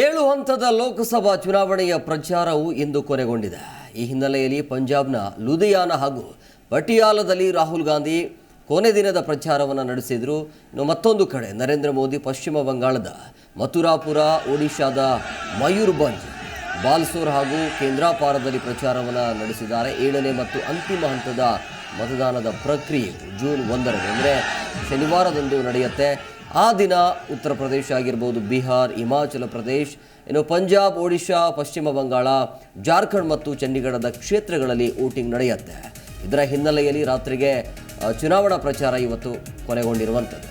7 ಹಂತದ ಲೋಕಸಭಾ ಚುನಾವಣೆಯ ಪ್ರಚಾರವು ಇಂದು ಕೊನೆಗೊಂಡಿದೆ. ಈ ಹಿನ್ನೆಲೆಯಲ್ಲಿ ಪಂಜಾಬ್ನ ಲುಧಿಯಾನ ಹಾಗೂ ಪಟಿಯಾಲದಲ್ಲಿ ರಾಹುಲ್ ಗಾಂಧಿ ಕೊನೆ ದಿನದ ಪ್ರಚಾರವನ್ನು ನಡೆಸಿದರು. ಇನ್ನು ಮತ್ತೊಂದು ಕಡೆ ನರೇಂದ್ರ ಮೋದಿ ಪಶ್ಚಿಮ ಬಂಗಾಳದ ಮಥುರಾಪುರ, ಒಡಿಶಾದ ಮಯೂರ್ಭಂಜ್, ಬಾಲ್ಸೋರ್ ಹಾಗೂ ಕೇಂದ್ರಾಪಾರದಲ್ಲಿ ಪ್ರಚಾರವನ್ನು ನಡೆಸಿದ್ದಾರೆ. 7ನೇ ಮತ್ತು ಅಂತಿಮ ಹಂತದ ಮತದಾನದ ಪ್ರಕ್ರಿಯೆಯು ಜೂನ್ 1ರಂದು ಅಂದರೆ ಶನಿವಾರದಂದು ನಡೆಯುತ್ತೆ. ಆ ದಿನ ಉತ್ತರ ಪ್ರದೇಶ ಆಗಿರ್ಬೋದು, ಬಿಹಾರ್, ಹಿಮಾಚಲ ಪ್ರದೇಶ್, ಇನ್ನು ಪಂಜಾಬ್, ಒಡಿಶಾ, ಪಶ್ಚಿಮ ಬಂಗಾಳ, ಜಾರ್ಖಂಡ್ ಮತ್ತು ಚಂಡೀಗಢದ ಕ್ಷೇತ್ರಗಳಲ್ಲಿ ವೋಟಿಂಗ್ ನಡೆಯುತ್ತೆ. ಇದರ ಹಿನ್ನೆಲೆಯಲ್ಲಿ ರಾತ್ರಿಗೆ ಚುನಾವಣಾ ಪ್ರಚಾರ ಇವತ್ತು ಕೊನೆಗೊಂಡಿರುವಂಥದ್ದು.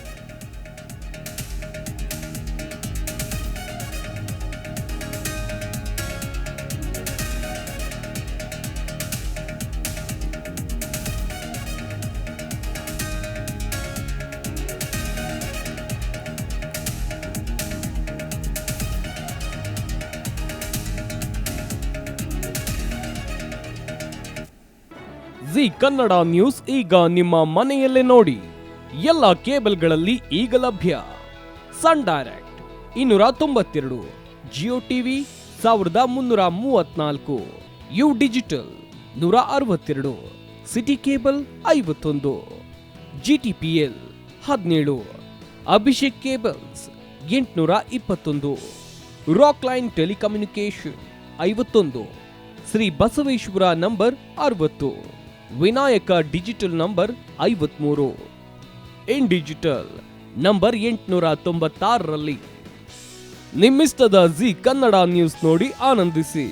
ಜಿ ಕನ್ನಡ ನ್ಯೂಸ್ ಈಗ ನಿಮ್ಮ ಮನೆಯಲ್ಲೇ ನೋಡಿ. ಎಲ್ಲ ಕೇಬಲ್ಗಳಲ್ಲಿ ಈಗ ಲಭ್ಯ. Sun Direct 292, Jio TV 1334, U Digital 162, City Cable 51, GTPL 17, Abhishek Cables 821, Rockline Telecommunication 51, Shri Basaveshwara number 60, Vinayaka Digital number 53, In Digital number 896ರಲ್ಲಿ ನಿಮ್ಮಿಷ್ಟದ ಜಿ ಕನ್ನಡ ನ್ಯೂಸ್ ನೋಡಿ ಆನಂದಿಸಿ.